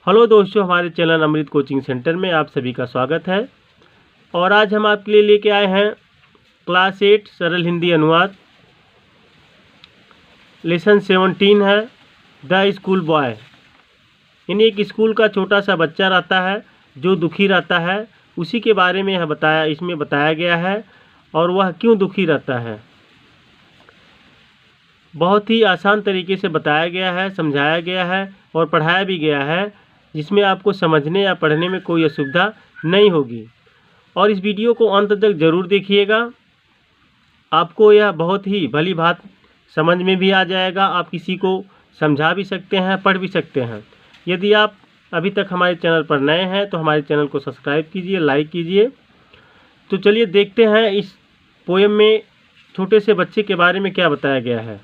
Hello दोस्तों, हमारे channel अमृत coaching centre में आप सभी का स्वागत है। और आज हम आपके लिए लेके आए हैं क्लास 8 सरल हिंदी अनुवाद। लेसन 17 है द स्कूल बॉय। यानी एक स्कूल का छोटा सा बच्चा रहता है जो दुखी रहता है, उसी के बारे में इसमें बताया गया है और वह क्यों दुखी रहता है। बहुत ही आसान तरीके से बताया गया है, समझाया गया है और पढ़ाया भी गया है, जिसमें आपको समझने या पढ़ने में कोई असुविधा नहीं होगी। और इस वीडियो को अंत तक ज़रूर देखिएगा, आपको यह बहुत ही भली भात समझ में भी आ जाएगा। आप किसी को समझा भी सकते हैं, पढ़ भी सकते हैं। यदि आप अभी तक हमारे चैनल पर नए हैं तो हमारे चैनल को सब्सक्राइब कीजिए, लाइक कीजिए। तो चलिए देखते हैं इस पोएम में छोटे से बच्चे के बारे में क्या बताया गया है।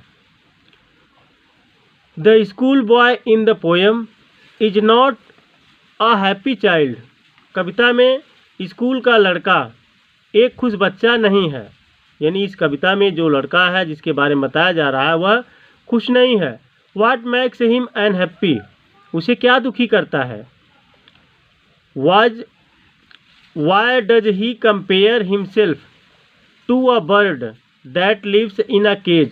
The school boy in the poem is not a happy child. कविता में स्कूल का लड़का एक खुश बच्चा नहीं है। यानी इस कविता में जो लड़का है जिसके बारे में बताया जा रहा है वह खुश नहीं है। व्हाट मेक्स हिम अनहैप्पी, उसे क्या दुखी करता है। Why does he compare himself to a bird that lives in a cage,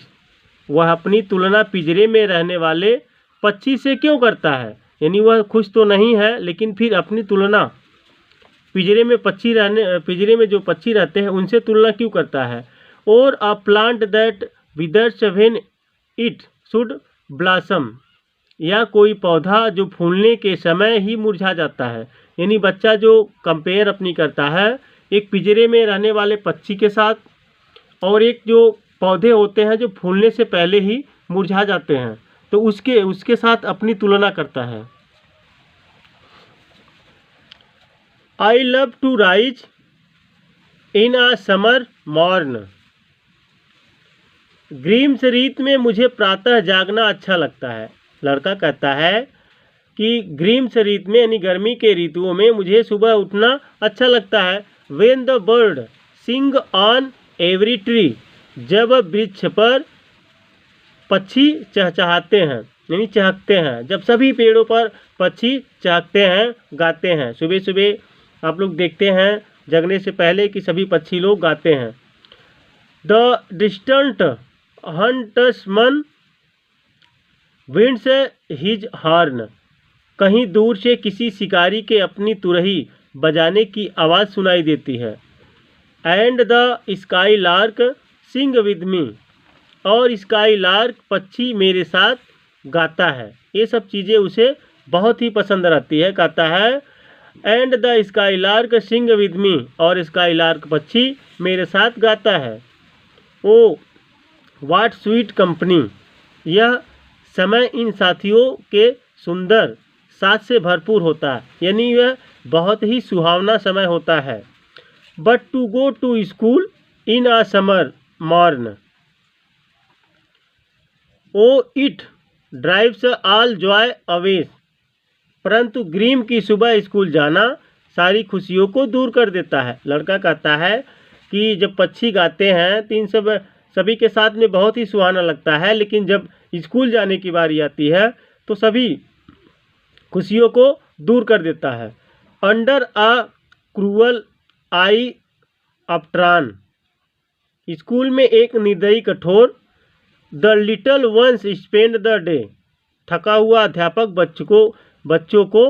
वह अपनी तुलना पिंजरे में रहने वाले पक्षी से क्यों करता है। यानी वह खुश तो नहीं है, लेकिन फिर अपनी तुलना पिंजरे में जो पक्षी रहते हैं उनसे तुलना क्यों करता है। और a plant that withers when it should blossom, या कोई पौधा जो फूलने के समय ही मुरझा जाता है। यानी बच्चा जो कंपेयर अपनी करता है एक पिंजरे में रहने वाले पक्षी के साथ, और एक जो पौधे होते हैं जो फूलने से पहले ही मुरझा जाते हैं, तो उसके साथ अपनी तुलना करता है। I love to rise in a summer morn, ग्रीष्म ऋतु में मुझे प्रातः जागना अच्छा लगता है। लड़का कहता है कि ग्रीष्म ऋतु में यानी गर्मी के ऋतुओं में मुझे सुबह उठना अच्छा लगता है। When the bird sing on every tree, जब वृक्ष पर पक्षी चहचहाते हैं यानी चहकते हैं। जब सभी पेड़ों पर पक्षी चहकते हैं, गाते हैं। सुबह सुबह आप लोग देखते हैं जगने से पहले कि सभी पक्षी लोग गाते हैं। The distant huntsman winds his horn, कहीं दूर से किसी शिकारी के अपनी तुरही बजाने की आवाज़ सुनाई देती है। And the sky lark sing with me, और स्काई लार्क पक्षी मेरे साथ गाता है। ये सब चीज़ें उसे बहुत ही पसंद रहती है। कहता है and the sky lark sing with me, और स्काई लार्क पक्षी मेरे साथ गाता है। ओ व्हाट स्वीट कंपनी, यह समय इन साथियों के सुंदर साथ से भरपूर होता है। यानी यह बहुत ही सुहावना समय होता है। But to go to school in a summer morn, O it drives all joy away, परंतु ग्रीष्म की सुबह स्कूल जाना सारी खुशियों को दूर कर देता है। लड़का कहता है कि जब पक्षी गाते हैं तो इन सभी के साथ में बहुत ही सुहाना लगता है, लेकिन जब स्कूल जाने की बारी आती है तो सभी खुशियों को दूर कर देता है। Under a cruel eye outworn, school में एक निर्दयी कठोर। The little ones spend the day, थका हुआ अध्यापक बच्चों को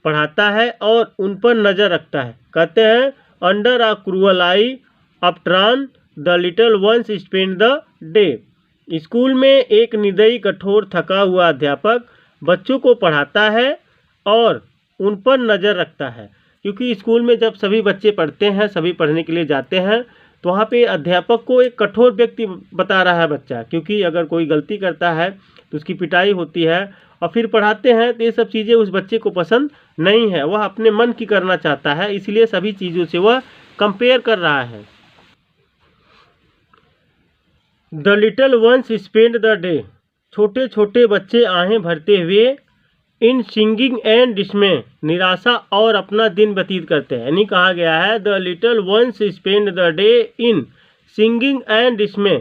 पढ़ाता है और उन पर नज़र रखता है। कहते हैं under a cruel eye outworn the little ones spend the day, school में एक निर्दयी कठोर थका हुआ अध्यापक बच्चों को पढ़ाता है और उन पर नज़र रखता है। क्योंकि स्कूल में जब सभी बच्चे पढ़ते हैं, सभी पढ़ने के लिए जाते हैं, तो वहाँ पे अध्यापक को एक कठोर व्यक्ति बता रहा है बच्चा। क्योंकि अगर कोई गलती करता है तो उसकी पिटाई होती है, और फिर पढ़ाते हैं तो ये सब चीज़ें उस बच्चे को पसंद नहीं है। वह अपने मन की करना चाहता है, इसलिए सभी चीज़ों से वह कंपेयर कर रहा है। The little ones spend the day, छोटे छोटे बच्चे आहें भरते हुए इन सिंगिंग एंड डिस्मे, निराशा और अपना दिन व्यतीत करते हैं। यानी कहा गया है the little ones spend the day in singing and dismay,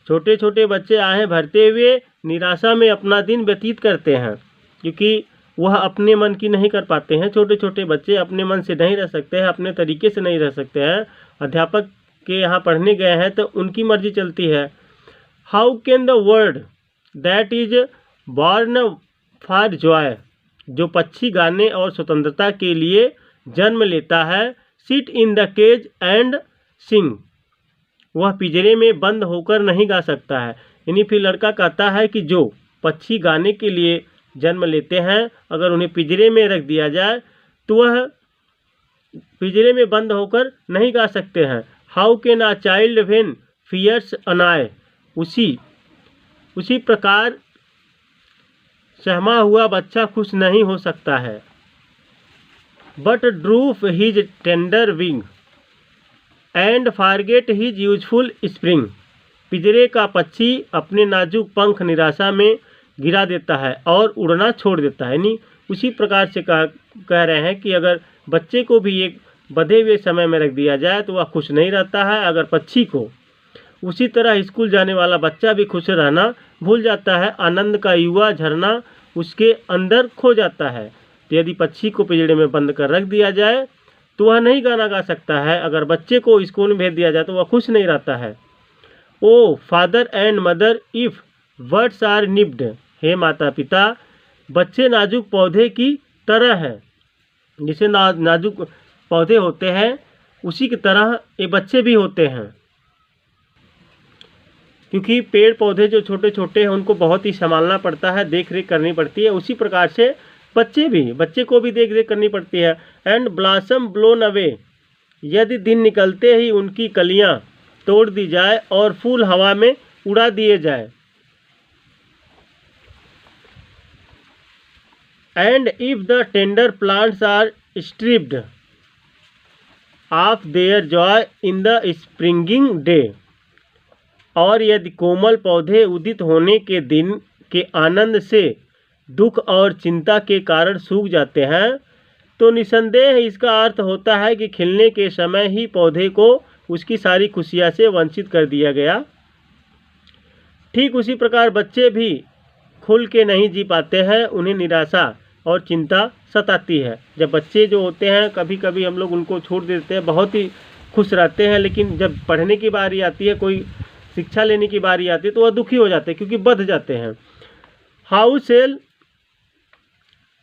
छोटे छोटे बच्चे आहें भरते हुए निराशा में अपना दिन व्यतीत करते हैं। क्योंकि वह अपने मन की नहीं कर पाते हैं। छोटे छोटे बच्चे अपने मन से नहीं रह सकते हैं, अपने तरीके से नहीं रह सकते हैं। अध्यापक के यहाँ पढ़ने गए हैं तो उनकी मर्जी चलती है। How can the word that is born for Joy, जो पक्षी गाने और स्वतंत्रता के लिए जन्म लेता है, sit in the cage and sing, वह पिंजरे में बंद होकर नहीं गा सकता है। यानी फिर लड़का कहता है कि जो पक्षी गाने के लिए जन्म लेते हैं, अगर उन्हें पिंजरे में रख दिया जाए तो वह पिंजरे में बंद होकर नहीं गा सकते हैं। How can a child when fears annoy, उसी प्रकार सहमा हुआ बच्चा खुश नहीं हो सकता है। But drupe his tender wing and forget his useful spring, पिंजरे का पक्षी अपने नाजुक पंख निराशा में गिरा देता है और उड़ना छोड़ देता है। यानी उसी प्रकार से कह रहे हैं कि अगर बच्चे को भी एक बंधे हुए समय में रख दिया जाए तो वह खुश नहीं रहता है, अगर पक्षी को, उसी तरह स्कूल जाने वाला बच्चा भी खुश रहना भूल जाता है। आनंद का युवा झरना उसके अंदर खो जाता है। तो यदि पक्षी को पिंजरे में बंद कर रख दिया जाए तो वह नहीं गाना गा सकता है। अगर बच्चे को स्कूल में भेज दिया जाए तो वह खुश नहीं रहता है। O father and mother if words are nipped, हे माता पिता, बच्चे नाजुक पौधे की तरह हैं। जैसे नाजुक पौधे होते हैं उसी की तरह ये बच्चे भी होते हैं, क्योंकि पेड़ पौधे जो छोटे छोटे हैं उनको बहुत ही संभालना पड़ता है, देख रेख करनी पड़ती है। उसी प्रकार से बच्चे को भी देख रेख करनी पड़ती है। एंड ब्लॉसम ब्लोन अवे, यदि दिन निकलते ही उनकी कलियां तोड़ दी जाए और फूल हवा में उड़ा दिए जाए। And if the tender plants are stripped of their joy in the springing day, और यदि कोमल पौधे उदित होने के दिन के आनंद से दुख और चिंता के कारण सूख जाते हैं, तो निसंदेह इसका अर्थ होता है कि खिलने के समय ही पौधे को उसकी सारी खुशियाँ से वंचित कर दिया गया। ठीक उसी प्रकार बच्चे भी खुल के नहीं जी पाते हैं, उन्हें निराशा और चिंता सताती है। जब बच्चे जो होते हैं कभी कभी हम लोग उनको छोड़ देते हैं, बहुत ही खुश रहते हैं, लेकिन जब पढ़ने की बारी आती है, कोई शिक्षा लेने की बारी आती है तो वह दुखी हो जाते हैं क्योंकि बंध जाते हैं। How shall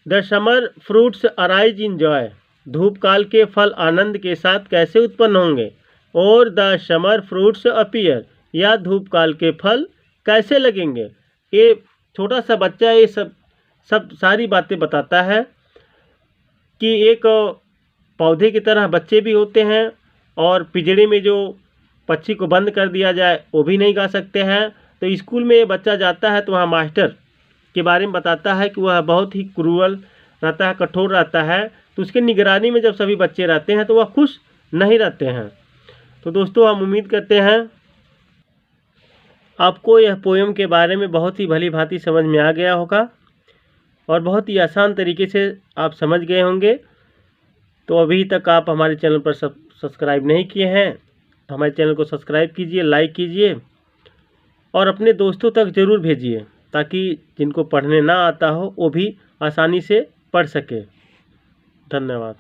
the summer fruits arise in joy, धूप काल के फल आनंद के साथ कैसे उत्पन्न होंगे। और द समर फ्रूट्स अपीयर, या धूप काल के फल कैसे लगेंगे। ये छोटा सा बच्चा ये सब सारी बातें बताता है कि एक पौधे की तरह बच्चे भी होते हैं, और पिंजरे में जो पक्षी को बंद कर दिया जाए वो भी नहीं गा सकते हैं। तो स्कूल में ये बच्चा जाता है तो वहाँ मास्टर के बारे में बताता है कि वह बहुत ही क्रूअल रहता है, कठोर रहता है। तो उसके निगरानी में जब सभी बच्चे रहते हैं तो वह खुश नहीं रहते हैं। तो दोस्तों, हम उम्मीद करते हैं आपको यह पोएम के बारे में बहुत ही भली भांति समझ में आ गया होगा और बहुत ही आसान तरीके से आप समझ गए होंगे। तो अभी तक आप हमारे चैनल पर सब्सक्राइब नहीं किए हैं तो हमारे चैनल को सब्सक्राइब कीजिए, लाइक कीजिए और अपने दोस्तों तक ज़रूर भेजिए, ताकि जिनको पढ़ने ना आता हो वो भी आसानी से पढ़ सके। धन्यवाद।